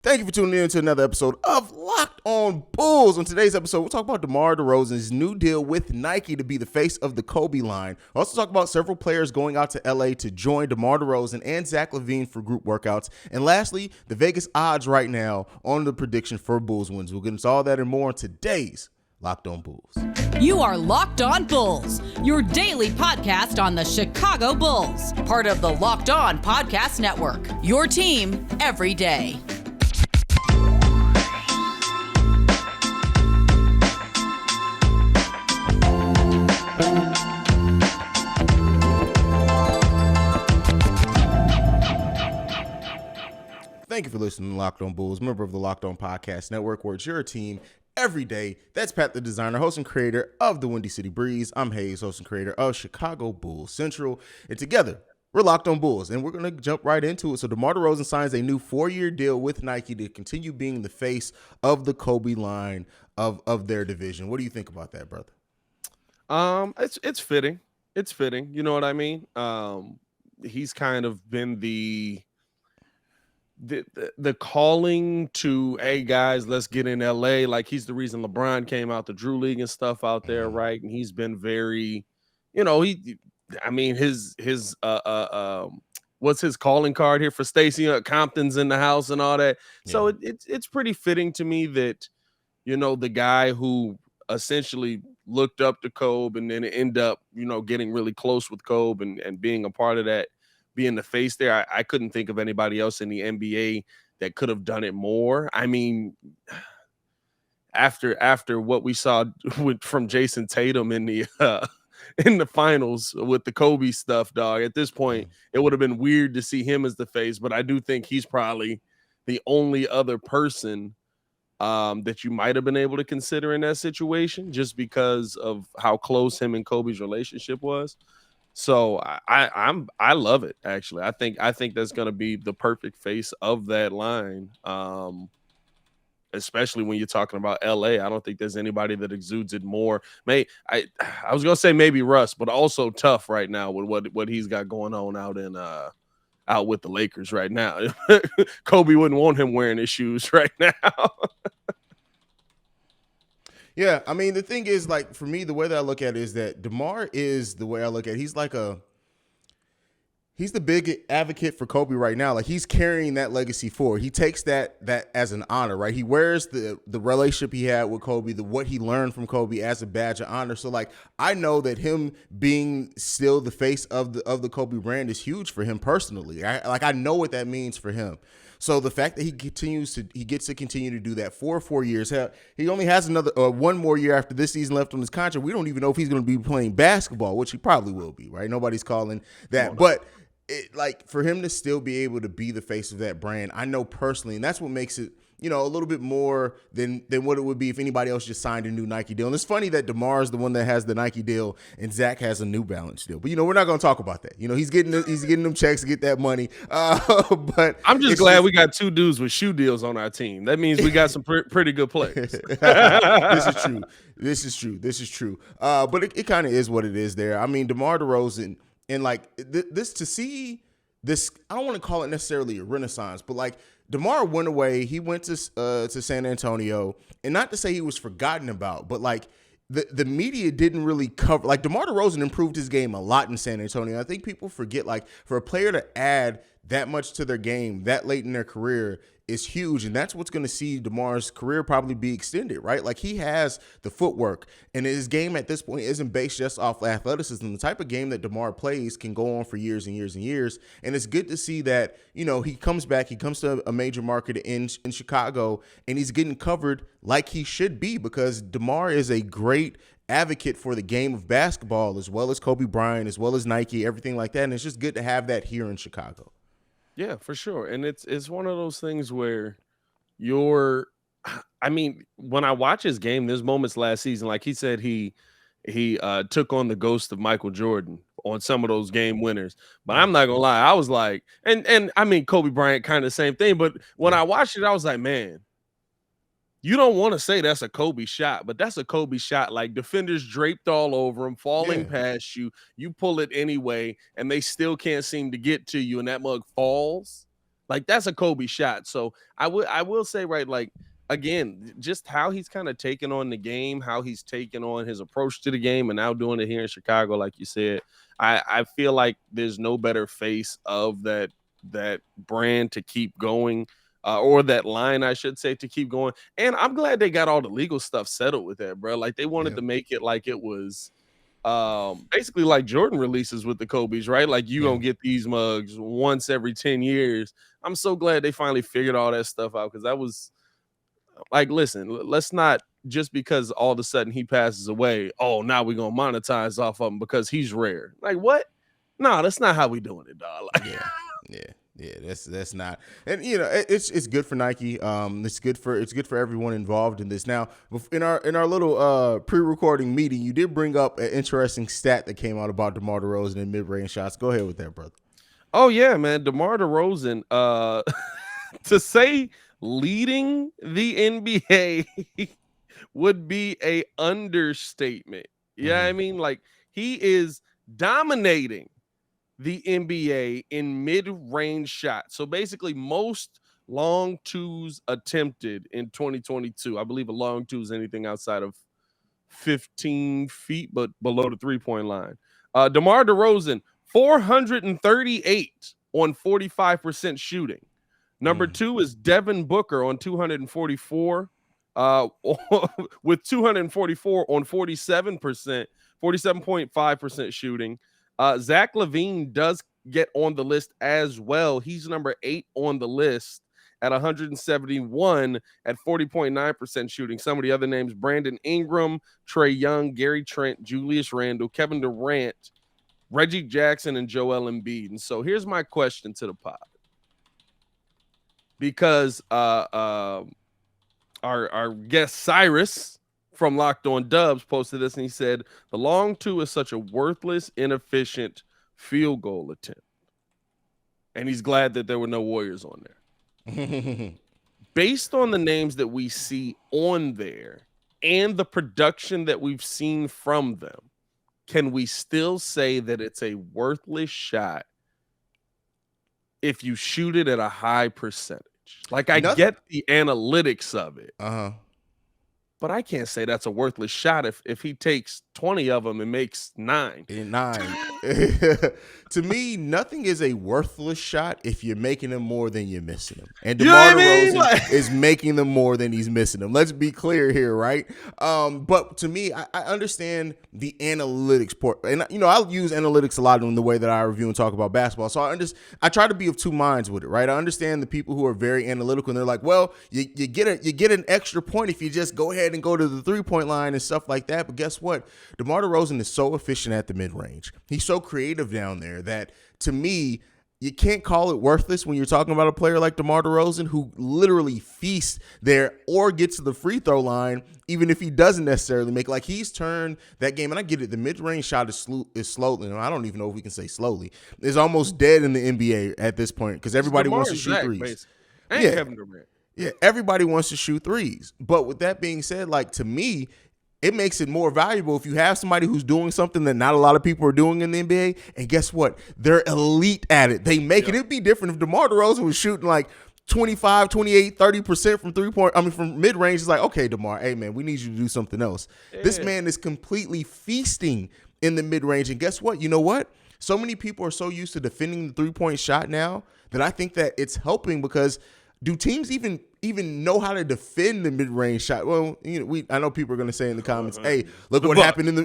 Thank you for tuning in to another episode of Locked On Bulls. On today's episode, we'll talk about DeMar DeRozan's new deal with Nike to be the face of the Kobe line. We'll also talk about several players going out to LA to join DeMar DeRozan and Zach LaVine for group workouts. And lastly, the Vegas odds right now on the prediction for Bulls wins. We'll get into all that and more on today's Locked On Bulls. You are Locked On Bulls, your daily podcast on the Chicago Bulls, part of the Locked On Podcast Network, your team every day. Thank you for listening to Locked On Bulls, member of the Locked On Podcast Network, where it's your team every day. That's Pat, the designer, host and creator of the Windy City Breeze. I'm Haize, host and creator of Chicago Bulls Central. And together, we're Locked On Bulls, and we're going to jump right into it. So DeMar DeRozan signs a new 4-year deal with Nike to continue being the face of the Kobe line of their division. What do you think about that, brother? It's fitting. It's fitting. You know what I mean? He's kind of been the calling to, hey guys, let's get in LA. Like, he's the reason LeBron came out, the Drew League and stuff out there, right? And he's been very, his what's his calling card here for Stacey? Compton's in the house and all that. Yeah. So it's pretty fitting to me that, the guy who essentially looked up to Kobe and then end up, getting really close with Kobe and being a part of that, being the face there. I couldn't think of anybody else in the NBA that could have done it more. I mean, after what we saw from Jason Tatum in the finals with the Kobe stuff, dog, at this point, it would have been weird to see him as the face, but I do think he's probably the only other person that you might have been able to consider in that situation, just because of how close him and Kobe's relationship was. So I love it, actually. I think that's going to be the perfect face of that line, especially when you're talking about LA. I don't think there's anybody that exudes it more. I was going to say maybe Russ, but also tough right now with what he's got going on out with the Lakers right now. Kobe wouldn't want him wearing his shoes right now. Yeah, I mean, the thing is, like, for me, the way that I look at it is that DeMar is the way I look at it. He's the big advocate for Kobe right now. Like, he's carrying that legacy forward. He takes that as an honor, right? He wears the relationship he had with Kobe, what he learned from Kobe as a badge of honor. So, like, I know that him being still the face of the Kobe brand is huge for him personally. I know what that means for him. So the fact that he gets to continue to do that for 4 years. Hell, he only has another one more year after this season left on his contract. We don't even know if he's going to be playing basketball, which he probably will be, right? Nobody's calling that, but for him to still be able to be the face of that brand, I know personally, and that's what makes it, a little bit more than what it would be if anybody else just signed a new Nike deal. And it's funny that DeMar is the one that has the Nike deal and Zach has a New Balance deal. But, we're not going to talk about that. He's getting them checks to get that money. But I'm just glad we got two dudes with shoe deals on our team. That means we got some pretty good players. This is true. But it kind of is what it is there. I mean, DeMar DeRozan, and this to see this, I don't want to call it necessarily a renaissance, but like, DeMar went away. He went to San Antonio, and not to say he was forgotten about, but like the media didn't really cover. Like, DeMar DeRozan improved his game a lot in San Antonio. I think people forget, like, for a player to add that much to their game that late in their career is huge, and that's what's going to see DeMar's career probably be extended, right? Like, he has the footwork, and his game at this point isn't based just off athleticism. The type of game that DeMar plays can go on for years and years and years, and it's good to see that, he comes back, he comes to a major market in Chicago, and he's getting covered like he should be, because DeMar is a great advocate for the game of basketball, as well as Kobe Bryant, as well as Nike, everything like that, and it's just good to have that here in Chicago. Yeah, for sure. And it's one of those things where when I watch his game, there's moments last season, like he said, he took on the ghost of Michael Jordan on some of those game winners. But I'm not gonna lie, I was like, and I mean, Kobe Bryant, kind of the same thing. But when I watched it, I was like, man, you don't want to say that's a Kobe shot, but that's a Kobe shot. Like, defenders draped all over him, falling past you. You pull it anyway, and they still can't seem to get to you, and that mug falls. Like that's a Kobe shot. So I will say, right, like again, just how he's kind of taken on the game, how he's taken on his approach to the game, and now doing it here in Chicago, like you said, I feel like there's no better face of that brand to keep going, or that line, I should say, to keep going. And I'm glad they got all the legal stuff settled with that, bro. Like they wanted to make it like it was basically like Jordan releases with the Kobe's, right? Like you gonna get these mugs once every 10 years. I'm so glad they finally figured all that stuff out, because that was like, listen, let's not just because all of a sudden he passes away, oh, now we're gonna monetize off of him because he's rare. Like what? No, that's not how we doing it, dog. Like, yeah, that's not, and you know, it's good for Nike. It's good for everyone involved in this. Now, in our little pre-recording meeting, you did bring up an interesting stat that came out about DeMar DeRozan and mid-range shots. Go ahead with that, brother. Oh yeah, man, DeMar DeRozan, to say leading the NBA would be a understatement. Yeah, I mean, like he is dominating the NBA in mid-range shots. So basically most long twos attempted in 2022. I believe a long two is anything outside of 15 feet, but below the three-point line. DeMar DeRozan, 438 on 45% shooting. Number two is Devin Booker on 244, with 244 on 47%, 47.5% shooting. Zach LaVine does get on the list as well. He's number 8 on the list at 171 at 40.9% shooting. Some of the other names: Brandon Ingram, Trae Young, Gary Trent, Julius Randle, Kevin Durant, Reggie Jackson, and Joel Embiid. And so here's my question to the pod. Because our guest Cyrus from Locked On Dubs posted this, and he said the long two is such a worthless, inefficient field goal attempt, and he's glad that there were no Warriors on there. Based on the names that we see on there and the production that we've seen from them, can we still say that it's a worthless shot if you shoot it at a high percentage? Like I get the analytics of it, but I can't say that's a worthless shot if he takes 20 of them and makes 9. To me, nothing is a worthless shot if you're making them more than you're missing them. And DeMar DeRozan is making them more than he's missing them. Let's be clear here, right? But to me, I understand the analytics part. And, you know, I use analytics a lot in the way that I review and talk about basketball. So I try to be of two minds with it, right? I understand the people who are very analytical, and they're like, well, you get an extra point if you just go ahead and go to the three-point line and stuff like that. But guess what? DeMar DeRozan is so efficient at the mid-range. He's so creative down there that, to me, you can't call it worthless when you're talking about a player like DeMar DeRozan, who literally feasts there or gets to the free throw line, even if he doesn't necessarily make. Like, he's turned that game, and I get it, the mid-range shot is slowly, and I don't even know if we can say slowly, is almost dead in the NBA at this point, because everybody wants to shoot threes. And Kevin Durant. Yeah, everybody wants to shoot threes. But with that being said, like, to me, it makes it more valuable if you have somebody who's doing something that not a lot of people are doing in the NBA. And guess what? They're elite at it. They make it. It'd be different if DeMar DeRozan was shooting like 25, 28, 30% from mid-range. It's like, okay, DeMar, hey, man, we need you to do something else. Yeah. This man is completely feasting in the mid-range. And guess what? You know what? So many people are so used to defending the three-point shot now that I think that it's helping, because do teams even know how to defend the mid-range shot? Well, you know, I know people are going to say in the comments, "Hey, look what happened in the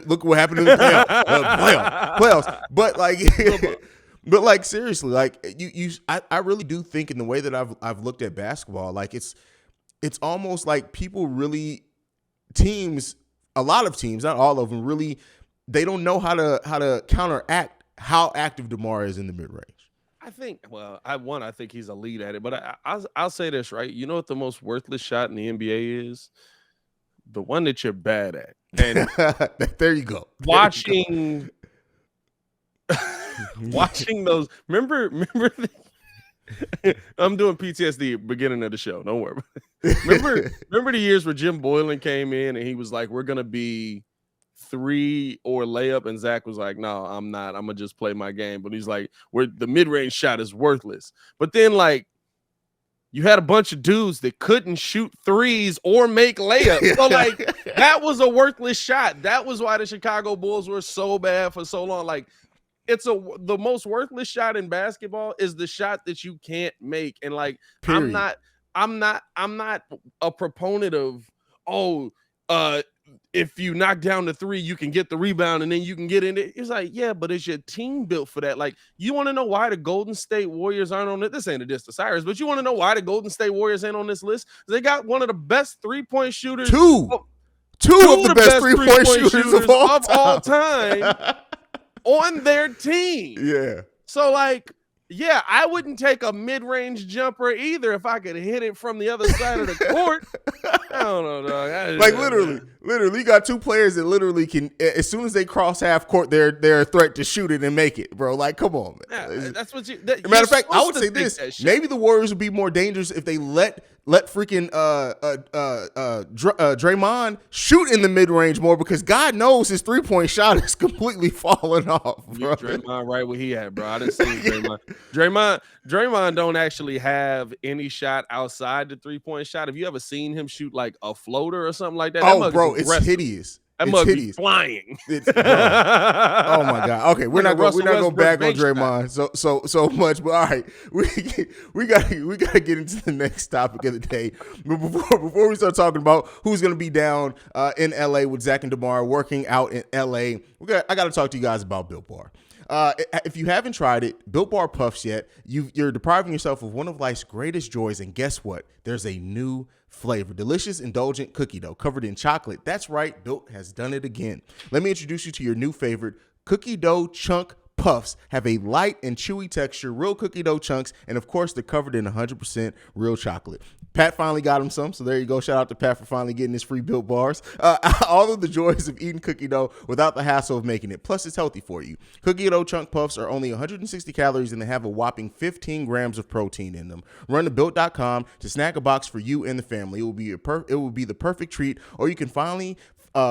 playoffs." But like seriously, like I really do think, in the way that I've looked at basketball, like it's almost like people really, a lot of teams, not all of them, really, they don't know how to counteract how active DeMar is in the mid-range. I think, well, I think he's a lead at it, but I'll say this, right? You know what the most worthless shot in the NBA is? The one that you're bad at. And there you go. Watching those. Remember I'm doing PTSD beginning of the show. Don't worry. Remember the years where Jim Boylan came in and he was like, we're gonna be 3 or layup, and Zach was like, no, I'm not. I'm gonna just play my game. But he's like, the mid-range shot is worthless. But then, like, you had a bunch of dudes that couldn't shoot threes or make layups. So, like, that was a worthless shot. That was why the Chicago Bulls were so bad for so long. Like, the most worthless shot in basketball is the shot that you can't make. And, like, Period. I'm not a proponent of, if you knock down the three, you can get the rebound and then you can get in it. It's like, yeah, but is your team built for that? Like, you want to know why the Golden State Warriors aren't on it? This ain't a diss to Cyrus, but you want to know why the Golden State Warriors ain't on this list? They got one of the best 3-point shooters. Two of the best 3-point shooters of all time on their team. Yeah. So, like, yeah, I wouldn't take a mid-range jumper either if I could hit it from the other side of the court. I don't know, dog. Like, literally, you got two players that literally can, as soon as they cross half court, they're a threat to shoot it and make it, bro. Like, come on, man. Yeah, that's what you. Matter of fact, I would say this: maybe the Warriors would be more dangerous if they let freaking Draymond shoot in the mid range more, because God knows his 3-point shot is completely falling off, bro. Draymond right where he at, bro. I didn't see Draymond. Draymond don't actually have any shot outside the 3-point shot. Have you ever seen him shoot like a floater or something like that? Oh, bro, it's hideous. That must be flying. Oh my God. Okay, we're not going to go back on Draymond so much, but all right, we got to get into the next topic of the day. But before we start talking about who's going to be down in LA with Zach and DeMar working out in LA, I got to talk to you guys about Built Bar. If you haven't tried it, Built Bar Puffs yet, you're depriving yourself of one of life's greatest joys. And guess what? There's a new flavor. Delicious, indulgent cookie dough covered in chocolate. That's right. Built has done it again. Let me introduce you to your new favorite. Cookie dough chunk puffs have a light and chewy texture, real cookie dough chunks, and of course, they're covered in 100% real chocolate. Pat finally got him some, so there you go. Shout out to Pat for finally getting his free Built Bars. All of the joys of eating cookie dough without the hassle of making it. Plus, it's healthy for you. Cookie dough chunk puffs are only 160 calories, and they have a whopping 15 grams of protein in them. Run to Built.com to snag a box for you and the family. It will be the perfect treat, or you can finally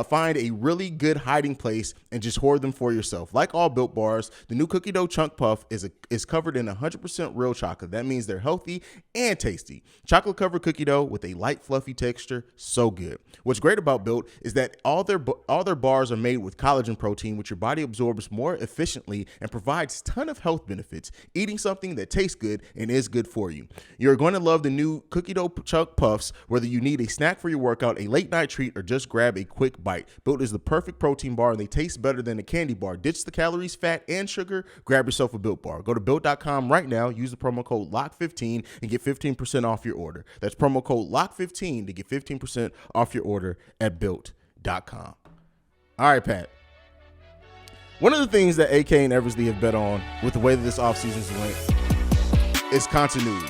find a really good hiding place and just hoard them for yourself. Like all Built Bars, the new cookie dough chunk puff is covered in 100% real chocolate. That means they're healthy and tasty. Chocolate covered cookie dough with a light, fluffy texture, so good. What's great about Built is that all their bars are made with collagen protein, which your body absorbs more efficiently and provides a ton of health benefits. Eating something that tastes good and is good for you. You're going to love the new cookie dough chunk puffs, whether you need a snack for your workout, a late night treat, or just grab a quick bite. Built is the perfect protein bar, and they taste better than a candy bar. Ditch the calories, fat, and sugar. Grab yourself a Built Bar. Go to Built.com right now. Use the promo code LOCK15 and get 15% off your order. That's promo code LOCK15 to get 15% off your order at Built.com. All right, Pat. One of the things that AK and Eversley have bet on with the way that this offseason's went is continuity.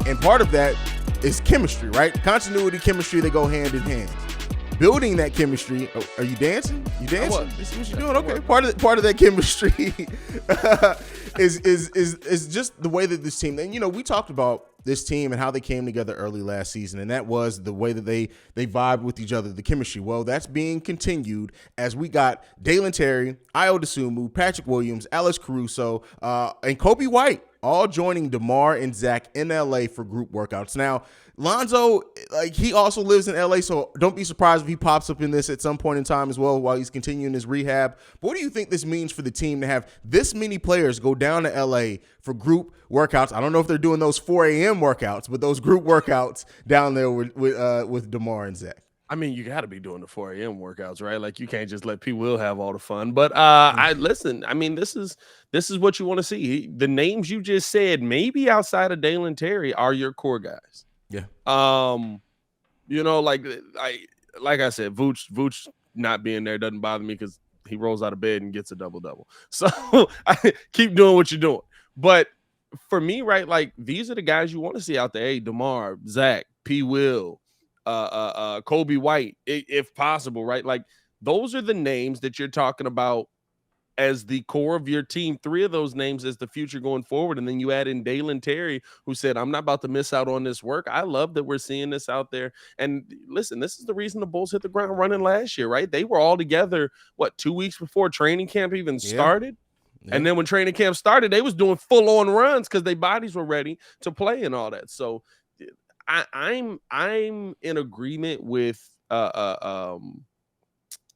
And part of that is chemistry, right? Continuity, chemistry, they go hand in hand. Building that chemistry. Oh, are you dancing? You dancing? This is what you're doing. Okay. Part of that chemistry is just the way that this team. And we talked about this team and how they came together early last season, and that was the way that they vibed with each other, the chemistry. Well, that's being continued as we got Dalen Terry, Ayo Dosunmu, Patrick Williams, Alex Caruso, and Kobe White all joining DeMar and Zach in LA for group workouts. Now, Lonzo, he also lives in LA, so don't be surprised if he pops up in this at some point in time as well while he's continuing his rehab. But what do you think this means for the team to have this many players go down to LA for group workouts? I don't know if they're doing those 4 a.m. workouts, but those group workouts down there with DeMar and Zach. I mean, you got to be doing the 4 a.m. workouts, right? Like, you can't just let P. Will have all the fun. But listen. I mean, this is what you want to see. The names you just said, maybe outside of Dalen Terry, are your core guys. Yeah. Like I said, Vooch not being there doesn't bother me because he rolls out of bed and gets a double-double. So I keep doing what you're doing. But for me, right, like, these are the guys you want to see out there. Hey, DeMar, Zach, P. Will, Kobe White, if possible, right? Like, those are the names that you're talking about as the core of your team. 3 of those names as the future going forward. And then you add in Dalen Terry, who said, I'm not about to miss out on this work. I love that we're seeing this out there. And listen, this is the reason the Bulls hit the ground running last year, right? They were all together, 2 weeks before training camp even started? Yeah. And then when training camp started, they was doing full-on runs because their bodies were ready to play and all that. So I'm in agreement with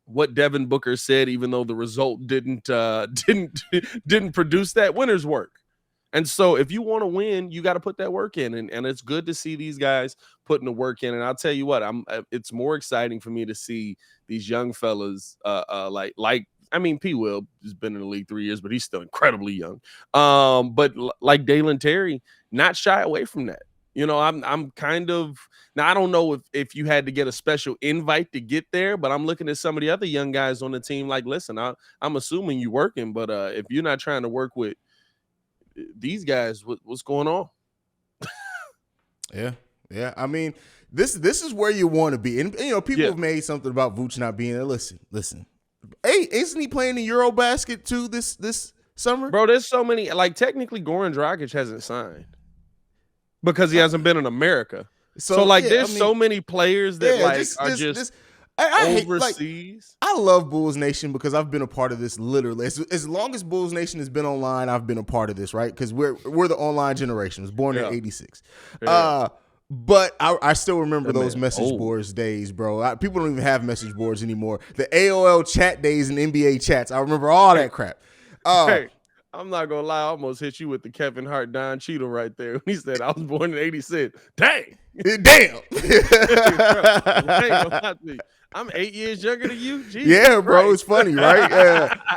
what Devin Booker said, even though the result didn't produce that. Winner's work. And so if you want to win, you got to put that work in. And it's good to see these guys putting the work in. And I'll tell you what, it's more exciting for me to see these young fellas P. Will has been in the league 3 years, but he's still incredibly young. But like Dalen Terry, not shy away from that. You know, I'm kind of now. I don't know if you had to get a special invite to get there, but I'm looking at some of the other young guys on the team. Like, listen, I'm assuming you're working, but if you're not trying to work with these guys, what's going on? Yeah. I mean, this is where you want to be, and you know, people have made something about Vooch not being there. Listen. Hey, isn't he playing the Eurobasket too this summer? Bro, there's so many. Like, technically, Goran Dragic hasn't signed because he hasn't been in America. So there's so many players that are just overseas. I love Bulls Nation because I've been a part of this literally. As long as Bulls Nation has been online, I've been a part of this, right? Because we're the online generation. I was born in '86. Yeah. But I still remember those message boards days, bro. People don't even have message boards anymore. The AOL chat days and NBA chats. I remember all that crap. Hey, I'm not going to lie. I almost hit you with the Kevin Hart, Don Cheadle right there. He said, I was born in '86. Dang. Damn. I'm 8 years younger than you. Jesus yeah, bro. Christ. It's funny, right?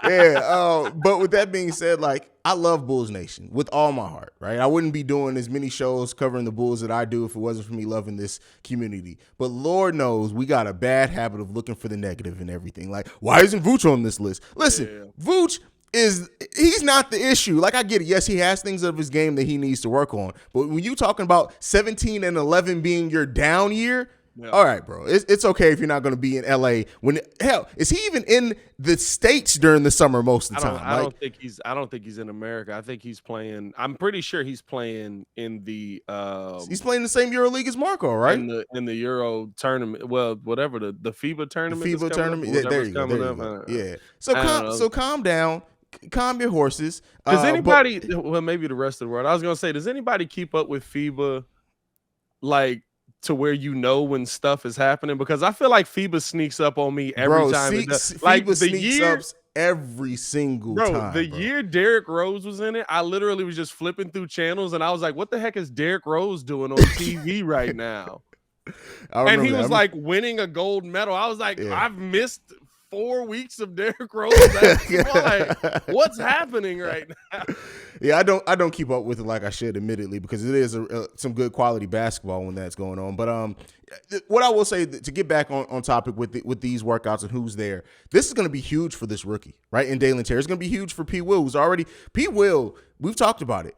Yeah. But with that being said, like, I love Bulls Nation with all my heart, right? I wouldn't be doing as many shows covering the Bulls that I do if it wasn't for me loving this community. But Lord knows we got a bad habit of looking for the negative in everything. Like, why isn't Vooch on this list? Listen, Vooch he's not the issue. Like, I get it. Yes, he has things of his game that he needs to work on. But when you talking about 17 and 11 being your down year, all right, bro. It's okay if you're not going to be in LA. Hell, is he even in the States during the summer most of the time? I don't think he's in America. I think he's playing. I'm pretty sure he's playing in the. He's playing the same EuroLeague as Marco, right? In the Euro tournament. Well, whatever the FIBA tournament. The FIBA tournament. There you go. Yeah. So calm down. Calm your horses. Does anybody? Well, maybe the rest of the world. I was gonna say, does anybody keep up with FIBA, like, to where you know when stuff is happening? Because I feel like FIBA sneaks up on me every time. FIBA sneaks up every single time. The year Derrick Rose was in it, I literally was just flipping through channels and I was like, what the heck is Derrick Rose doing on TV right now? And he was like winning a gold medal. I was like, I've missed 4 weeks of Derrick Rose. What's happening right now? Yeah, I don't keep up with it like I should, admittedly, because it is some good quality basketball when that's going on. But what I will say, to get back on topic with these workouts and who's there, this is going to be huge for this rookie, right? And Dalen Terry. It's going to be huge for P. Will, who's already P. Will. We've talked about it.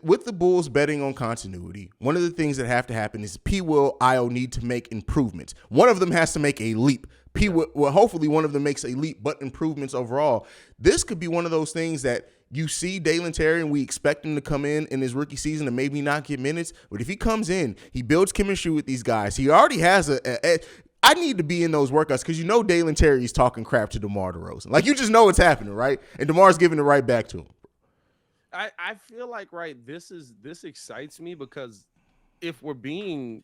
With the Bulls betting on continuity, one of the things that have to happen is P. Will, Io need to make improvements. One of them has to make a leap. Hopefully one of them makes a leap, but improvements overall. This could be one of those things that you see Dalen Terry and we expect him to come in his rookie season and maybe not get minutes. But if he comes in, he builds chemistry with these guys. He already has I need to be in those workouts because you know Dalen Terry is talking crap to DeMar DeRozan. Like, you just know it's happening, right? And DeMar's giving it right back to him. I feel like, this excites me because if we're being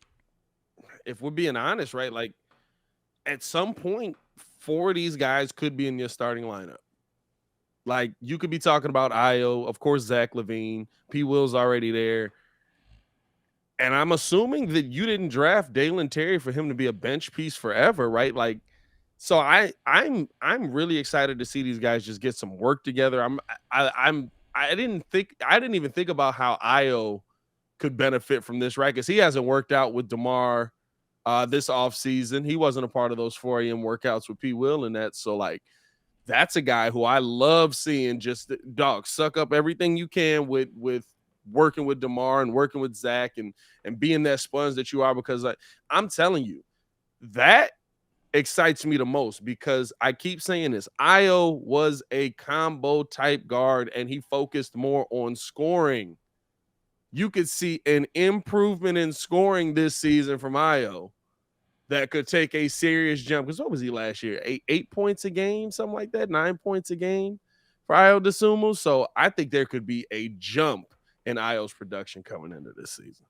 honest, right, like, at some point, 4 of these guys could be in your starting lineup. Like, you could be talking about Io, of course, Zach LaVine, P. Will's already there. And I'm assuming that you didn't draft Dalen Terry for him to be a bench piece forever, right? Like, so I'm really excited to see these guys just get some work together. I didn't even think about how Io could benefit from this, right? Because he hasn't worked out with DeMar this offseason. He wasn't a part of those 4 a.m. workouts with P. Will and that. So, like, that's a guy who I love seeing just, suck up everything you can with working with DeMar and working with Zach and being that sponge that you are, because I'm telling you, that excites me the most, because I keep saying this. Io was a combo type guard and he focused more on scoring. You could see an improvement in scoring this season from Io that could take a serious jump. Because what was he last year? 8 points a game, something like that, 9 points a game for Io DeSumo. So I think there could be a jump in Io's production coming into this season.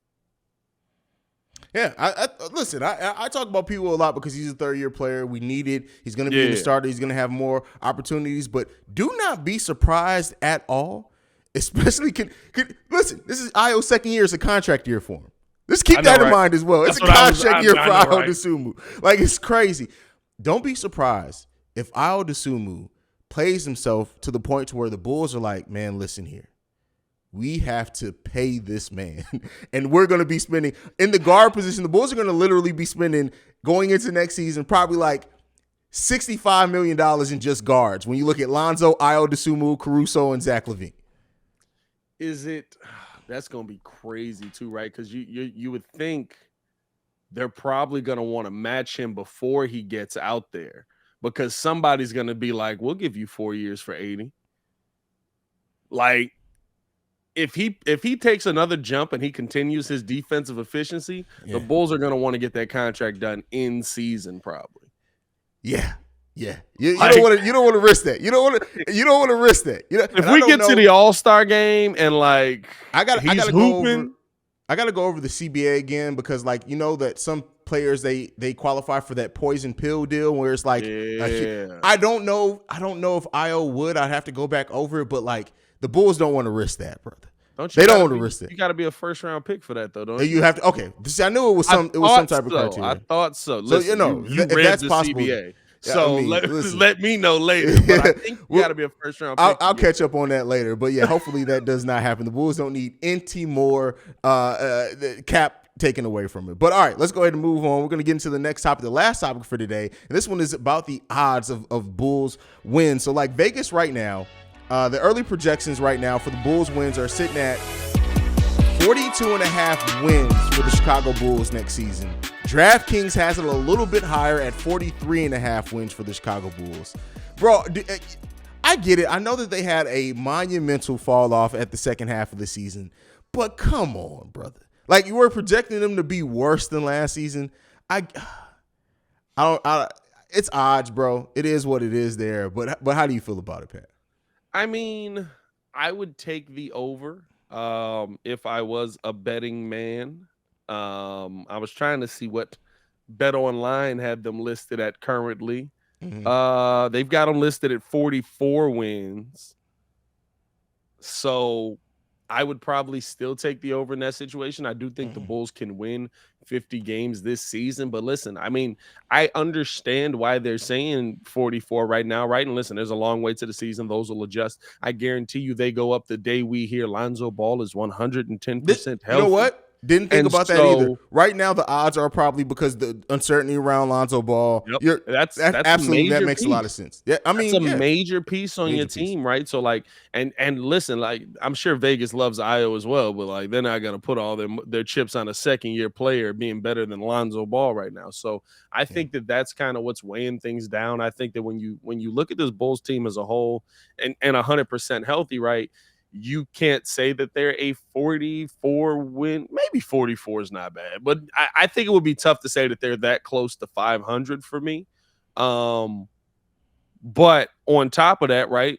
Yeah, listen. I talk about people a lot because he's a third-year player. We need it. He's going to be in the starter. He's going to have more opportunities. But do not be surprised at all. Especially, listen. This is Ayo's second year. It's a contract year for him. Let's keep that in mind as well. It's a contract year for Ayo Dosunmu. Like, it's crazy. Don't be surprised if Ayo Dosunmu plays himself to the point to where the Bulls are like, man, listen here. We have to pay this man. And we're going to be spending in the guard position. The Bulls are going to literally be spending going into next season probably like $65 million in just guards. When you look at Lonzo, Ayo Dosunmu, Caruso, and Zach LaVine. That's going to be crazy too, right? Because you would think they're probably going to want to match him before he gets out there because somebody's going to be like, we'll give you 4 years for 80. Like, if he takes another jump and he continues his defensive efficiency, the Bulls are going to want to get that contract done in season probably. Yeah. Yeah. You don't want to risk that. You don't want to risk that. If we get to the All-Star game and like I gotta go over the CBA again because like that some players they qualify for that poison pill deal where it's like I don't know if Ayo would. I'd have to go back over it, but like the Bulls don't want to risk that, brother. They don't want to risk it. You got to be a first round pick for that, though, don't you? You have to. Okay, I knew it was some type of criteria. I thought so. Listen, you read that's the possible. CBA. So let me know later. But I think you got to be a first round pick. I'll catch up on that later. But yeah, hopefully that does not happen. The Bulls don't need any more cap taken away from it. But all right, let's go ahead and move on. We're going to get into the next topic, the last topic for today. And this one is about the odds of Bulls wins. So like Vegas right now. The early projections right now for the Bulls wins are sitting at 42.5 wins for the Chicago Bulls next season. DraftKings has it a little bit higher at 43.5 wins for the Chicago Bulls. Bro, I get it. I know that they had a monumental fall off at the second half of the season, but come on, brother. Like you were projecting them to be worse than last season. It's odds, bro. It is what it is there. But how do you feel about it, Pat? I mean, I would take the over if I was a betting man. I was trying to see what Bet Online had them listed at currently. Mm-hmm. They've got them listed at 44 wins. So I would probably still take the over in that situation. I do think the Bulls can win 50 games this season. But listen, I mean, I understand why they're saying 44 right now, right? And listen, there's a long way to the season. Those will adjust. I guarantee you they go up the day we hear Lonzo Ball is 110% healthy. You know what? Didn't think about that either. Right now, the odds are probably because the uncertainty around Lonzo Ball. Yep. That's absolutely that makes a lot of sense. Yeah, I mean, it's a major piece on your team, right? So like, and listen, like I'm sure Vegas loves Ayo as well, but like they're not gonna put all their chips on a second-year player being better than Lonzo Ball right now. So I think that's kind of what's weighing things down. I think that when you look at this Bulls team as a whole and 100% healthy, right? You can't say that they're a 44 win. Maybe 44 is not bad, but I think it would be tough to say that they're that close to 500 for me. But on top of that, right?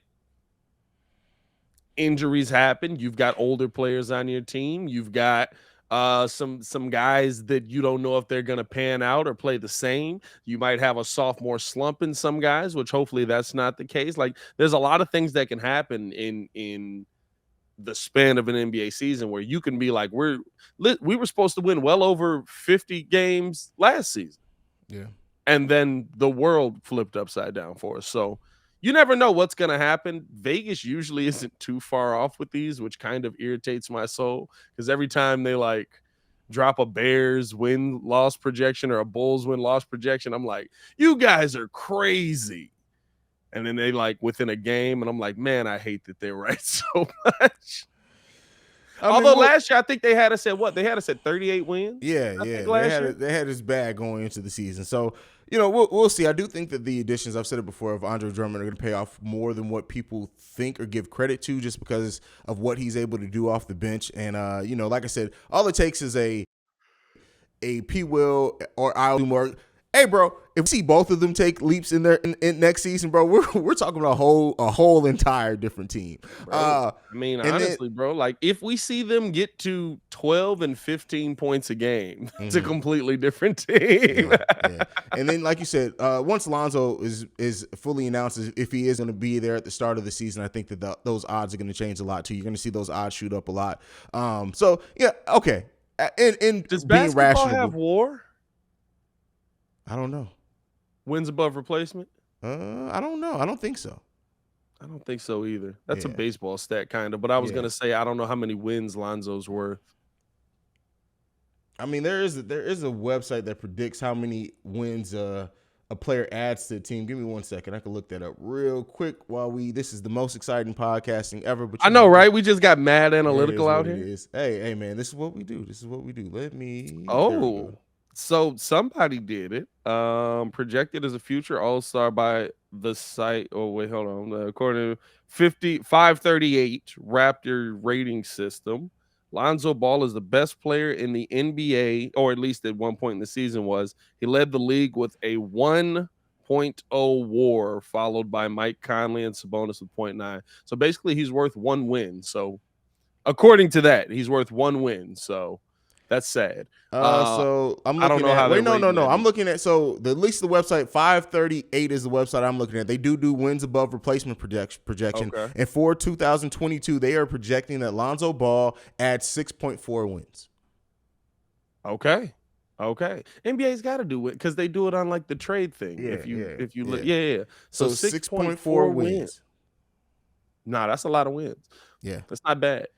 Injuries happen. You've got older players on your team. You've got some guys that you don't know if they're going to pan out or play the same. You might have a sophomore slump in some guys, which hopefully that's not the case. Like there's a lot of things that can happen in the span of an NBA season where you can be like, we were supposed to win well over 50 games last season. Yeah. And then the world flipped upside down for us. So you never know what's going to happen. Vegas usually isn't too far off with these, which kind of irritates my soul because every time they like drop a Bears win-loss projection or a Bulls win-loss projection, I'm like, you guys are crazy. And then they like within a game, and I'm like, man, I hate that they're right so much. Although last year, I think they had us at what? They had us at 38 wins. Yeah. They had us bad going into the season. So, we'll see. I do think that the additions, I've said it before, of Andre Drummond are going to pay off more than what people think or give credit to just because of what he's able to do off the bench. And, like I said, all it takes is a P. Will or I'll do more. Hey, bro, if we see both of them take leaps in next season, bro, we're talking about a whole entire different team. Bro, honestly, bro, like if we see them get to 12 and 15 points a game, it's a completely different team. Yeah. And then, like you said, once Lonzo is fully announced, if he is going to be there at the start of the season, I think that those odds are going to change a lot too. You're going to see those odds shoot up a lot. So yeah, okay. And does being basketball rational, have WAR? I don't know. Wins above replacement? I don't know. I don't think so. I don't think so either. That's a baseball stat kind of, but I was going to say I don't know how many wins Lonzo's worth. I mean, there is a website that predicts how many wins a player adds to the team. Give me 1 second. I can look that up real quick this is the most exciting podcasting ever. But I know, right? We just got mad analytical out here. Hey, man, this is what we do. Let me. Oh, so somebody did it. Projected as a future all-star by the site. Oh, wait, hold on. According to 538 Raptor rating system, Lonzo Ball is the best player in the NBA, or at least at one point in the season was. He led the league with a 1.0 WAR, followed by Mike Conley and Sabonis with 0.9. So basically, he's worth 1 win. So according to that, he's worth 1 win. So that's sad. So I'm looking I don't know how. Wait, no. I'm looking at at least the website 538 is the website I'm looking at. They do wins above replacement projection, Okay. and for 2022 they are projecting that Lonzo Ball adds 6.4 wins. Okay. NBA's got to do it because they do it on like the trade thing. If you look, So 6.4 wins. Nah, that's a lot of wins. Yeah, that's not bad.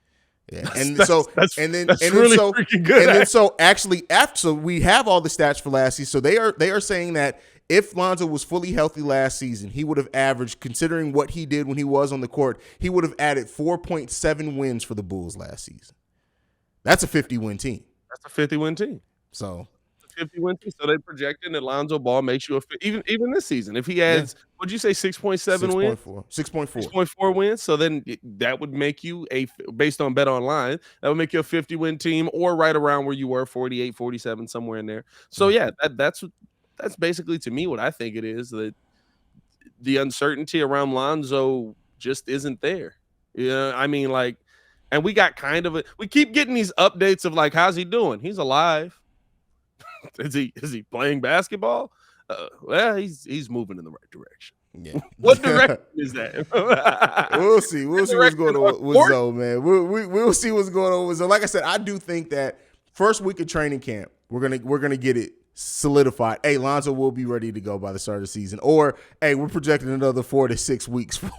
Yeah, and that's really freaking good. And then so actually, after we have all the stats for last season, so they are saying that if Lonzo was fully healthy last season, he would have averaged, considering what he did when he was on the court, he would have added 4.7 wins for the Bulls last season. That's a 50-win team. That's a 50-win team. So. 50-win team. So they projecting that Lonzo Ball makes you even this season. If he adds, what'd you say, 6.7 wins? 6.4 wins. So then that would make you based on Bet Online, that would make you a 50-win team, or right around where you were, 48, 47, somewhere in there. So yeah, that's basically to me what I think it is, that the uncertainty around Lonzo just isn't there. Yeah, I mean, like, and we got we keep getting these updates of like, how's he doing? He's alive. Is he playing basketball? Well, he's moving in the right direction. Yeah. What direction is that? We'll see. We'll see what's going on with Zoe, man. We'll see what's going on with Zoe. Like I said, I do think that first week of training camp, we're gonna get it solidified. Hey, Lonzo will be ready to go by the start of the season, or hey, we're projecting another 4 to 6 weeks for.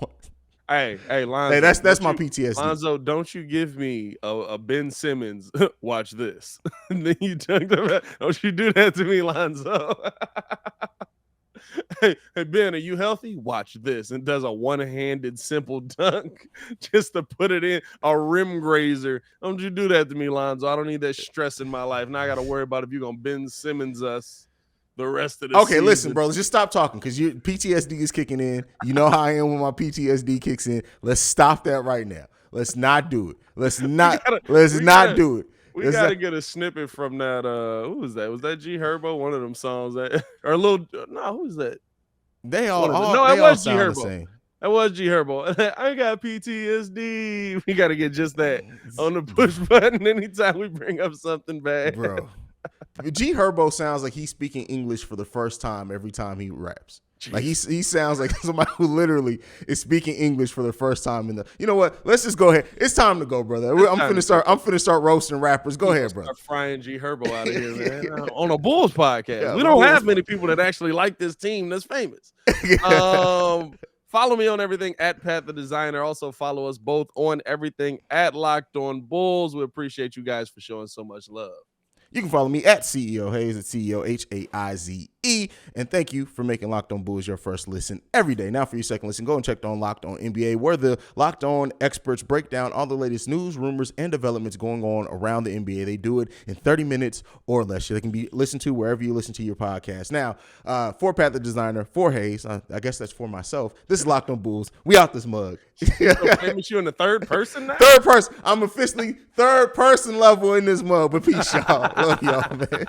Hey, Lonzo. Hey, that's my PTSD. Lonzo, don't you give me a Ben Simmons. Watch this. And then you took don't you do that to me, Lonzo? Hey, Ben, are you healthy? Watch this. And does a one-handed simple dunk just to put it in, a rim grazer. Don't you do that to me, Lonzo? I don't need that stress in my life. Now I got to worry about if you're going to Ben Simmons us the rest of the season. Listen, bro, just stop talking because your PTSD is kicking in. You know how I am when my PTSD kicks in. Let's stop that right now. Let's not do it. Let's not do it. We gotta get a snippet from that. Who was that? Was that G Herbo? One of them songs that, or a little? No, who's that? They all. No, it was G Herbo. That was G Herbo. I got PTSD. We gotta get just that on the push button anytime we bring up something bad, bro. G Herbo sounds like he's speaking English for the first time every time he raps. Jeez. Like he sounds like somebody who literally is speaking English for the first time in the. You know what? Let's just go ahead. It's time to go, brother. I'm finna start roasting rappers. Go ahead, bro. Frying G Herbo out of here, man. On a Bulls podcast. Yeah, we don't have many people that actually like this team that's famous. Follow me on everything at Pat the Designer. Also follow us both on everything at Locked On Bulls. We appreciate you guys for showing so much love. You can follow me at CEO Haize, at CEO Haize. And thank you for making Locked On Bulls your first listen every day. Now for your second listen, go and check on Locked On NBA, where the Locked On experts break down all the latest news, rumors, and developments going on around the NBA. They do it in 30 minutes or less. They can be listened to wherever you listen to your podcast. Now, for Pat the Designer, for Haize, I guess that's for myself, this is Locked On Bulls. We out this mug. Famous you in the third person now? Third person. I'm officially third person level in this mug. But peace, y'all. Love y'all, man.